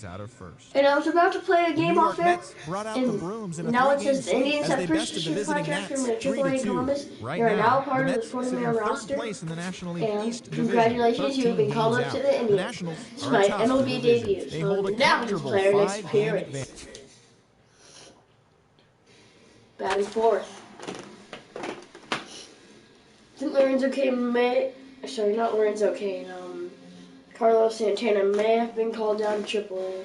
out of first. And I was about to play a game off there, and now it says the Indians have pushed the Super contract from the AAA Columbus. They are now part of the 20-man roster. And congratulations, you have been called up to the Indians. It's my MLB debut. So now his player's experience. Batting fourth. I think Lorenzo Kane sorry, not Lorenzo Kane. Carlos Santana may have been called down to AAA.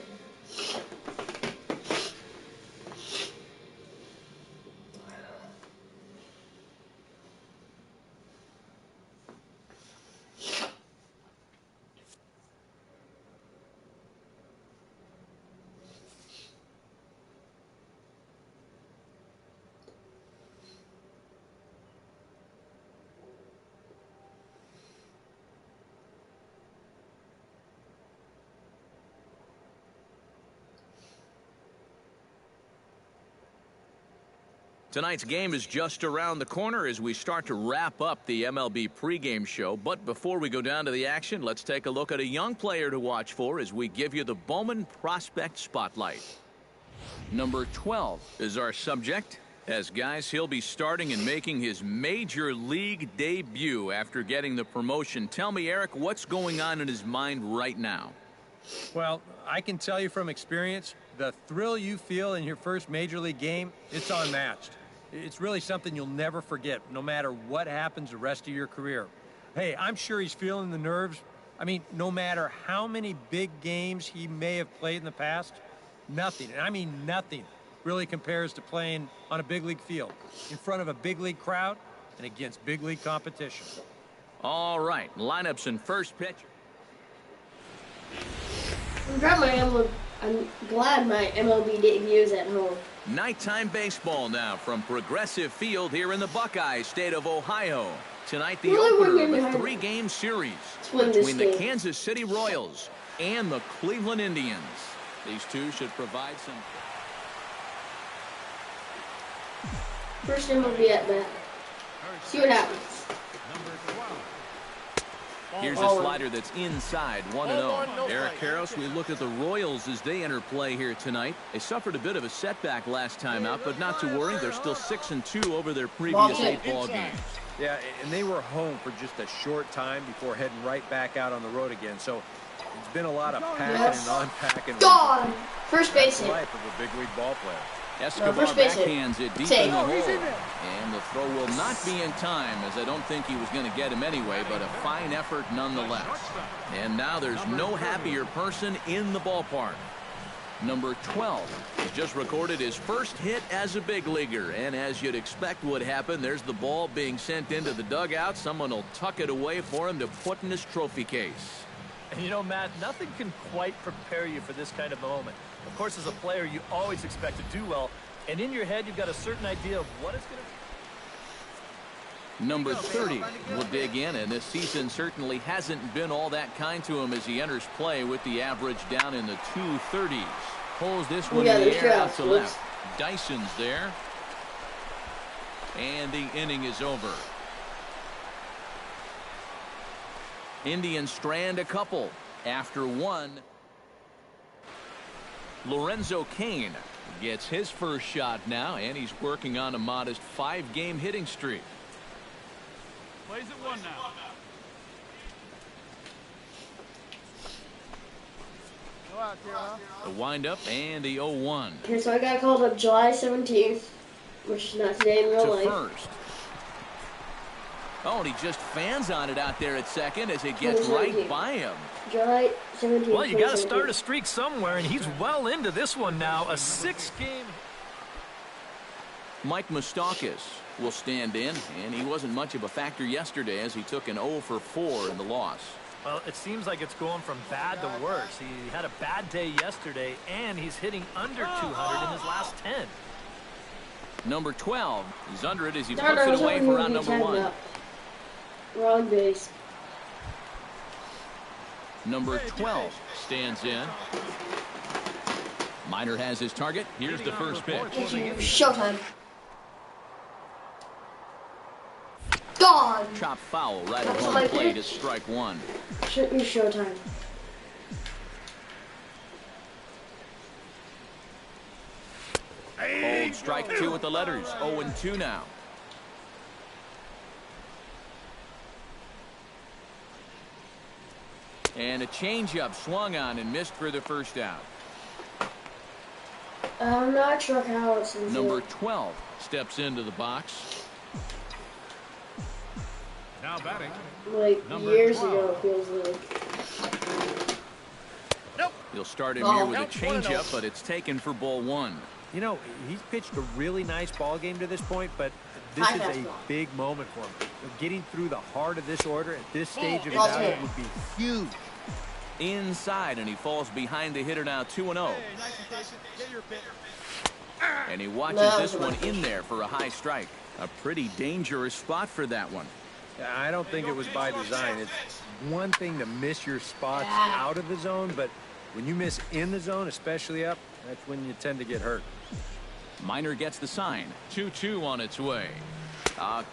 Tonight's game is just around the corner as we start to wrap up the MLB pregame show. But before we go down to the action, let's take a look at a young player to watch for as we give you the Bowman Prospect Spotlight. Number 12 is our subject. As guys, he'll be starting and making his major league debut after getting the promotion. Tell me, Eric, what's going on in his mind right now? Well, I can tell you from experience, the thrill you feel in your first major league game, it's unmatched. It's really something you'll never forget, no matter what happens the rest of your career. Hey, I'm sure he's feeling the nerves. I mean, no matter how many big games he may have played in the past, nothing, and I mean nothing, really compares to playing on a big league field, in front of a big league crowd, and against big league competition. All right, lineups and first pitch. I'm glad my MLB debut is at home. Nighttime baseball now from Progressive Field here in the Buckeye State of Ohio. Tonight, the opener of a three-game series between the Kansas City Royals and the Cleveland Indians. These two should provide some... First MLB at bat. See what happens. Here's a slider that's inside, 1-0. Eric Karros, we look at the Royals as they enter play here tonight. They suffered a bit of a setback last time out, but not to worry. They're still 6-2 over their previous 8 ball games. Yeah, and they were home for just a short time before heading right back out on the road again. So it's been a lot of packing and unpacking. Gone! First base hit. Life of a big league ball player. Escobar backhands it deep in the hole. And the throw will not be in time, as I don't think he was going to get him anyway, but a fine effort nonetheless. And now there's no happier person in the ballpark. Number 12 has just recorded his first hit as a big leaguer. And as you'd expect would happen, there's the ball being sent into the dugout. Someone will tuck it away for him to put in his trophy case. And you know, Matt, nothing can quite prepare you for this kind of moment. Of course, as a player, you always expect to do well, and in your head, you've got a certain idea of what it's going to be. Number 30 will dig in, and this season certainly hasn't been all that kind to him as he enters play with the average down in the 230s. Pulls this one in the air out to left. Dyson's there. And the inning is over. Indians strand a couple after one. Lorenzo Kane gets his first shot now, and he's working on a modest 5-game hitting streak. Plays at 1 now. The windup and the 0-1. Okay, so I got called up July 17th, which is not today in real life. First. Oh, and he just fans on it out there at second as it gets right by him. July 17th. Well, you got to start a streak somewhere, and he's well into this one now. A 6-game. Mike Moustakas will stand in, and he wasn't much of a factor yesterday as he took an 0 for 4 in the loss. Well, it seems like it's going from bad to worse. He had a bad day yesterday, and he's hitting under 200 in his last 10. Number 12 is under it as he puts it away for round number 1. Wrong base. Number 12 stands in. Minor has his target. Here's the first pitch. Showtime. Gone. Chop foul right at home plate at strike 1. Showtime. And strike two with the letters. 0-2 now. And a changeup swung on and missed for the first out. I'm not sure how it's in Number 12 steps into the box. Now batting. Like years ago, it feels like. He'll start him here with a changeup, but it's taken for ball one. You know, he's pitched a really nice ball game to this point, but this is a big moment for him. Getting through the heart of this order at this stage of his outing would be huge. Inside, and he falls behind the hitter now, 2-0. And he watches this one in there for a high strike. A pretty dangerous spot for that one. I don't think it was by design. It's one thing to miss your spots out of the zone, but when you miss in the zone, especially up, that's when you tend to get hurt. Minor gets the sign. 2-2 on its way.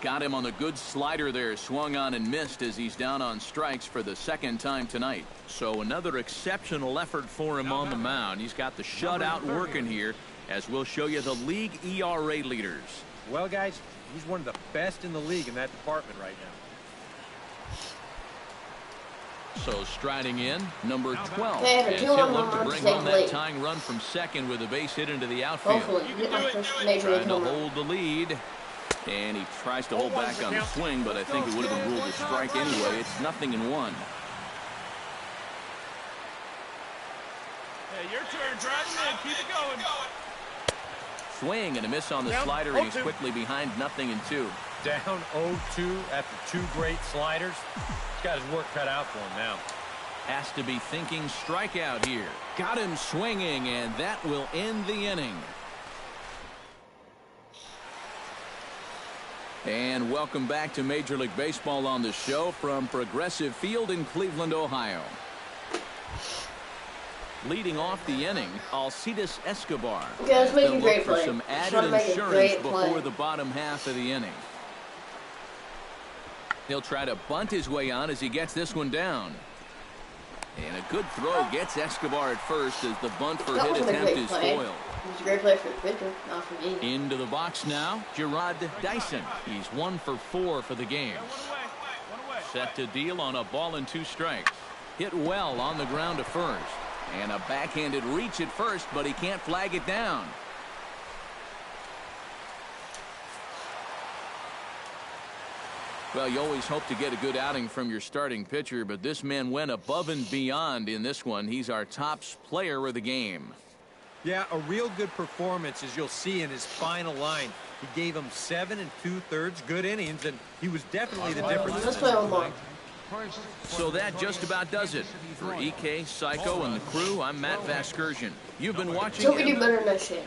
Got him on the good slider there. Swung on and missed as he's down on strikes for the second time tonight. So another exceptional effort for him on the mound. He's got the shutout working here, as we'll show you the league ERA leaders. Well, guys, he's one of the best in the league in that department right now. So striding in, number 12. Hey, As he'll look to bring home that tying run from second with a base hit into the outfield. Trying to hold the lead. And he tries to hold back on the swing, but I think it would have been ruled a strike anyway. It's 0-1. Hey, your turn. Drive him in. Keep it going. Swing and a miss on the slider. He's quickly behind 0-2. Down 0-2 after two great sliders. He's got his work cut out for him now. Has to be thinking strikeout here. Got him swinging, and that will end the inning. And welcome back to Major League Baseball on the show from Progressive Field in Cleveland, Ohio. Leading off the inning, Alcides Escobar. Let's make a great for play. some added insurance before the bottom half of the inning. He'll try to bunt his way on as he gets this one down. And a good throw gets Escobar at first as the bunt for hit attempt is foiled. It was a great play for the pitcher, not for me. Into the box now, Gerard Dyson. He's 1 for 4 for the game. Set to deal on a ball and 2 strikes. Hit well on the ground to first. And a backhanded reach at first, but he can't flag it down. Well, you always hope to get a good outing from your starting pitcher, but this man went above and beyond in this one. He's our top player of the game. Yeah, a real good performance, as you'll see in his final line. He gave him 7 2/3 good innings, and he was definitely the difference. Let's play one more. So that just about does it. For EK, Psycho, and the crew, I'm Matt Vasgersian. You've been watching. So we do better next game.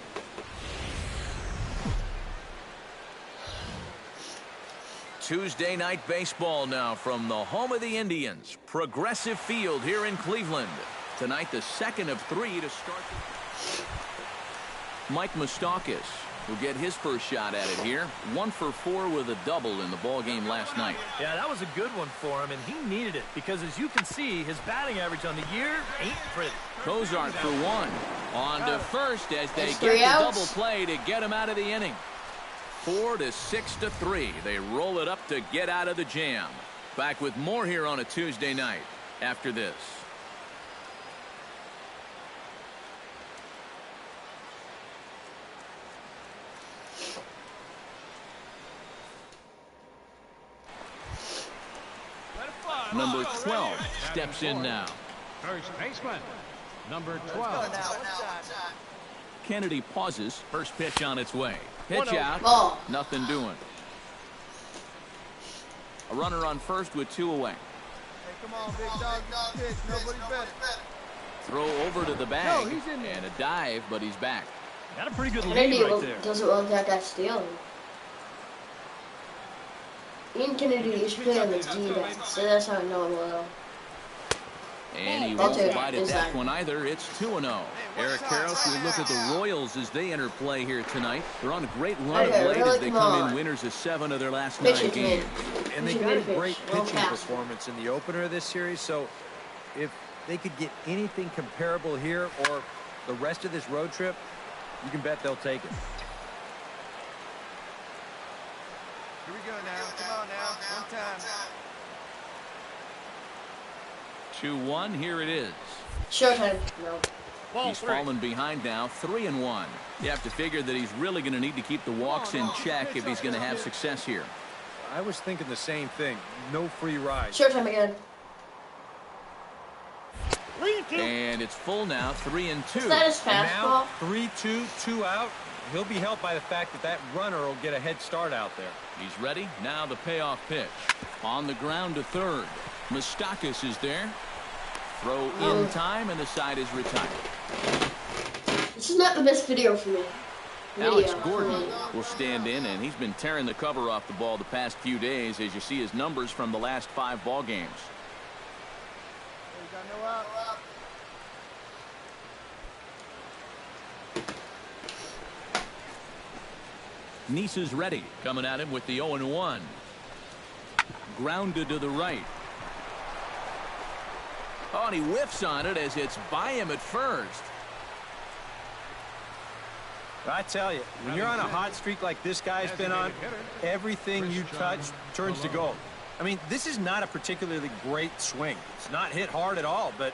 Tuesday night baseball now from the home of the Indians, Progressive Field here in Cleveland. Tonight, the second of 3 to start. Mike Moustakas will get his first shot at it here. 1 for 4 with a double in the ball game last night. Yeah, that was a good one for him, and he needed it because, as you can see, his batting average on the year ain't pretty. Cozart for 1. On to first as they That's get 3 the outs. double play to get him out of the inning. 4 to 6 to 3. They roll it up to get out of the jam. Back with more here on a Tuesday night after this. Number 12 steps in now. First baseman, number 12. Kennedy pauses. First pitch on its way. Pitch out. Ball. Nothing doing. A runner on first with 2 away. Hey, come on, big dog. Pitch. Nobody better. Throw over to the bag and a dive, but he's back. Got a pretty good lead Kennedy right there. doesn't look like that steal. Ian Kennedy used to play on the D-back, so that's how I know him well. And he That's won't it. bite at that Inside. one either. It's 2-0. Eric Karros, we look at the Royals as they enter play here tonight. They're on a great run of Okay, late really, as they come come in on. winners of 7 of their last Pitch 9 it to me. games. And they Pitch it got a to me. great Roll pitching fast. performance in the opener of this series, so if they could get anything comparable here or the rest of this road trip, you can bet they'll take it. Here we go now. Come on now. One time. 2-1. Here it is. Showtime. No. He's fallen behind now, 3-1. You have to figure that he's really going to need to keep the walks in check if he's going to have success here. I was thinking the same thing. No free rides. Showtime again. And it's full now, 3-2. Is that his fastball? Now 3-2, 2 out. He'll be helped by the fact that that runner will get a head start out there. He's ready. Now the payoff pitch. On the ground to third. Moustakas is there. Throw in time, and the side is retired. This is not the best video for me. Alex Gordon will stand in, and he's been tearing the cover off the ball the past few days as you see his numbers from the last 5 ball games. No out. Nice is ready, coming at him with the 0-1. Grounded to the right. Oh, and he whiffs on it as it's by him at first. I tell you, when you're on a hot streak like this guy's been on, everything you touch turns to gold. I mean, this is not a particularly great swing. It's not hit hard at all, but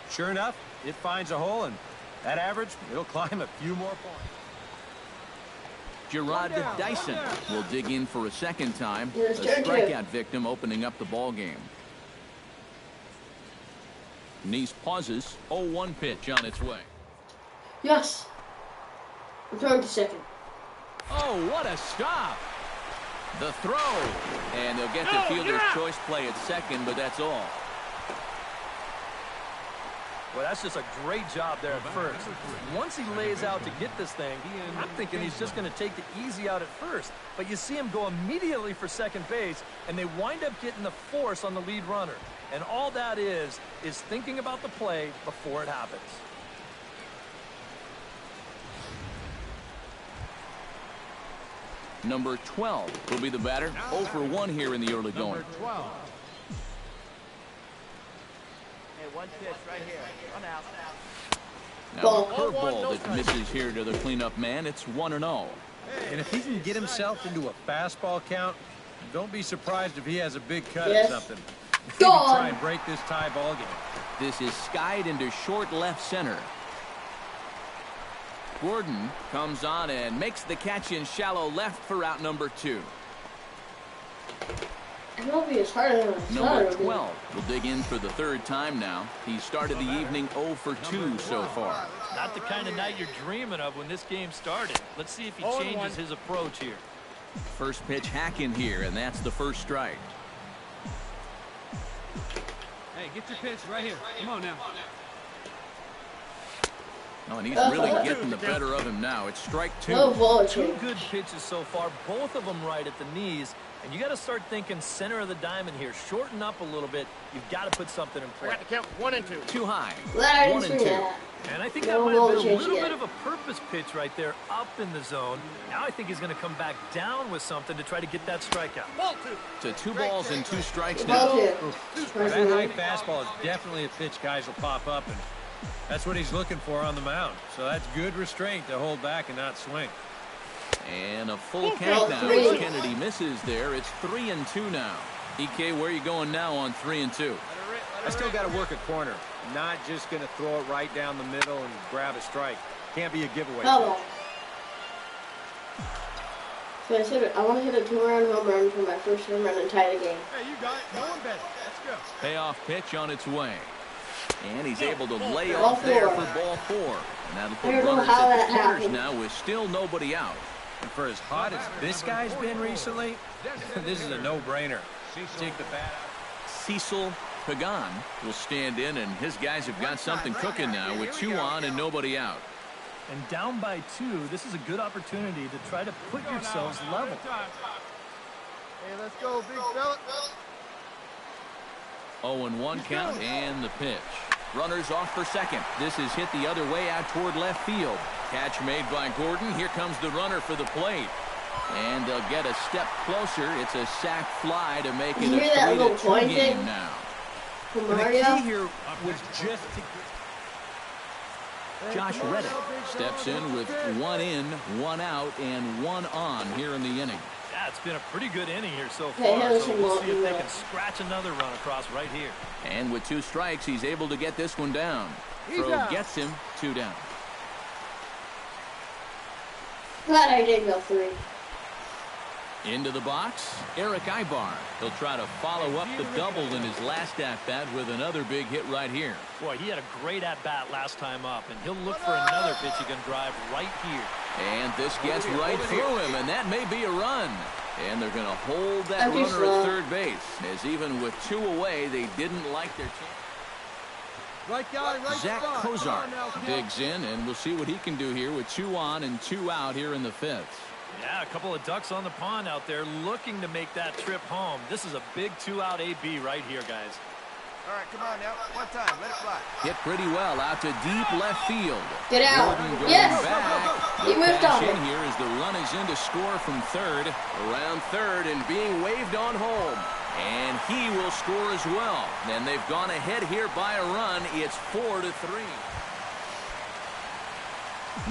sure enough, it finds a hole, and that average, it'll climb a few more points. Gerard Dyson will dig in for a second time. A strikeout victim opening up the ball game. Nice pauses. 0-1 pitch on its way. Yes. I'm throwing to second. Oh, what a stop. The throw. And they'll get the fielder's choice play at second, but that's all. Well, that's just a great job there at first. Once he lays out to get this thing, I'm thinking he's just going to take the easy out at first. But you see him go immediately for second base, and they wind up getting the force on the lead runner. And all that is thinking about the play before it happens. Number 12 will be the batter. 0 for 1 here in the early going. Number 12. Hey, one pitch right here. One out. Now a curveball that misses here to the cleanup man. It's 1-0. And if he can get himself into a fastball count, don't be surprised if he has a big cut at something. Maybe try and break this tie ball game. This is skied into short left center. Gordon comes on and makes the catch in shallow left for out number 2. MLB is harder than I thought. Number 12 will dig in for the 3rd time now. He started the evening 0 for 2 so far. Not the kind of night you're dreaming of when this game started. Let's see if he changes his approach here. First pitch hack in here, and that's the first strike. Hey, get your pitch right here. Come on now. Oh, and he's really getting the better of him now. It's strike 2. Two good pitches so far, both of them right at the knees. And you got to start thinking center of the diamond here. Shorten up a little bit. You've got to put something in play. I got to count 1 and 2. Too high. 1 and 2. And I think that might have been a little bit of a purpose pitch right there up in the zone. Now I think he's going to come back down with something to try to get that strikeout. Ball 2. To 2 balls and 2 strikes now. That high fastball is definitely a pitch guys will pop up, and that's what he's looking for on the mound. So that's good restraint to hold back and not swing. And a full count now as Kennedy misses there. It's 3-2 now. EK, where are you going now on 3-2? I still got to work a corner. Not just going to throw it right down the middle and grab a strike. Can't be a giveaway. So I want to hit a 2-run home run for my first home run and tie the game. Hey, you got it. No one better. Let's go. Payoff pitch on its way. And he's able to lay off there for ball 4. And that'll put runners at the corners now with still nobody out. And for as hot as this guy's been recently, this is a no-brainer. Take the bat out. Cecil Pagan will stand in, and his guys have got something cooking now with 2 on and nobody out. And down by 2, this is a good opportunity to try to put yourselves level. Hey, let's go, big fella. 0-1 count and the pitch. Runners off for second. This is hit the other way out toward left field. Catch made by Gordon. Here comes the runner for the plate. And they'll get a step closer. It's a sac fly to make it a 3-2 game now. And the key here was just to Josh Reddick steps in with 1 in, 1 out, and 1 on here in the inning. Yeah, it's been a pretty good inning here so Okay, far. here's So some we'll more see if they email. can scratch another run across right here. And with 2 strikes, he's able to get this one down. Throw gets him 2 down. Glad I did go 3. Into the box, Eric Ibar. He'll try to follow up the double in his last at-bat with another big hit right here. Boy, he had a great at-bat last time up, and he'll look for another pitch he can drive right here. And this gets right through him, and that may be a run. And they're going to hold that That'd be runner slow. at third base, as even with 2 away, they didn't like their chance. Right guy, right Zach spot. Come Kozar on now, kid. digs in, and we'll see what he can do here with 2 on and 2 out here in the 5th. Yeah, a couple of ducks on the pond out there looking to make that trip home. This is a big 2-out AB right here, guys. All right, come on now. One time, let it fly. Hit pretty well out to deep left field. Get out. Gordon going Yes. back. He moved Cash on in it. here as the run is in to score from third. Around third and being waved on home. And he will score as well. And they've gone ahead here by a run. It's 4-3.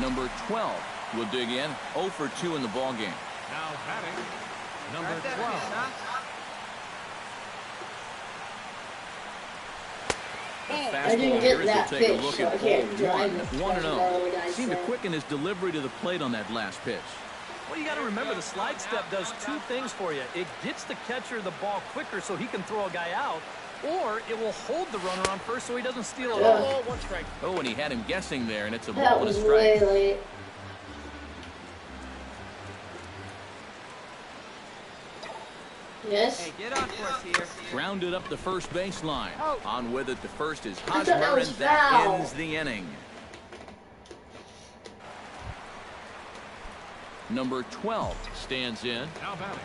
Number 12 will dig in. 0 for 2 in the ball game. Now batting, number Right there, 12. huh? I didn't get that Take a pitch, look so I at can't ball drive one. it. 1-0. Seemed to quicken his delivery to the plate on that last pitch. Well, you got to remember the slide step does 2 things for you. It gets the catcher the ball quicker so he can throw a guy out, or it will hold the runner on first so he doesn't steal it all. Oh, 1 strike. Oh, and he had him guessing there, and it's a That ball and a was strike. way late. Yes. Hey, get on for us here. Grounded up the first baseline. Oh. On with it to first is I thought that Hosmer, was and that foul. ends the inning. Number 12 stands in. Now batting,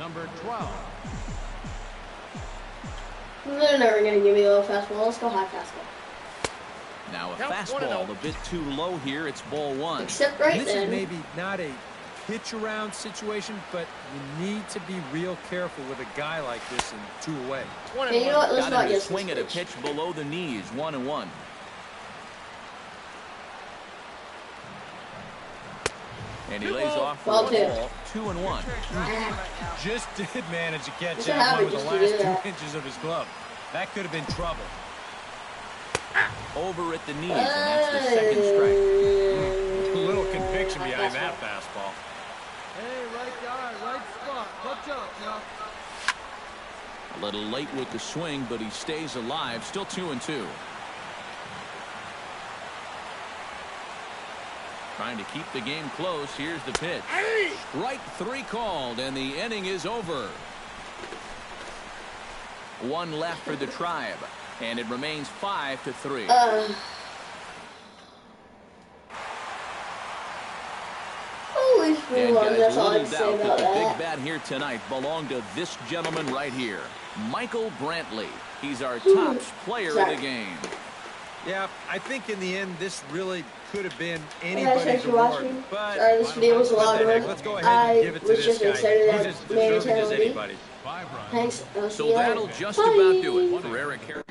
number 12. They're never going to give me a low fastball. Let's go high fastball. Now a Count fastball 1-0. a bit too low here. It's ball 1. Except right This is then. maybe not a pitch around situation, but you need to be real careful with a guy like this in 2 away. 1 Okay, you know and 1. what? Let's Got not him to get swing at a this pitch below the knees. 1-1. And he lays off for Ball a 2. ball. 2-1. Just did manage to catch It's a that one habit with the just to do last that. 2 inches of his glove. That could have been trouble. Over at the knees, and that's the second strike. A little conviction behind that fastball. Hey, right guy, right spot. Touch up now. A little late with the swing, but he stays alive. Still 2-2. Trying to keep the game close. Here's the pitch. Strike 3 called, and the inning is over. 1 left for the Tribe, and it remains 5-3. Holy free And one. guys, That's all I little can say doubt about that the big that. bat here tonight belonged to this gentleman right here, Michael Brantley. He's our top player of the game. Yeah, I think in the end, this really could have been Hey guys, anybody's thanks for award. watching. But Sorry this video was a lot of work. let's go ahead and give I it to was this just guy. excited He's that as made deserving as penalty. anybody. 5 runs. Thanks. I'll see So you later. that'll just Bye. about do it for Eric Harris.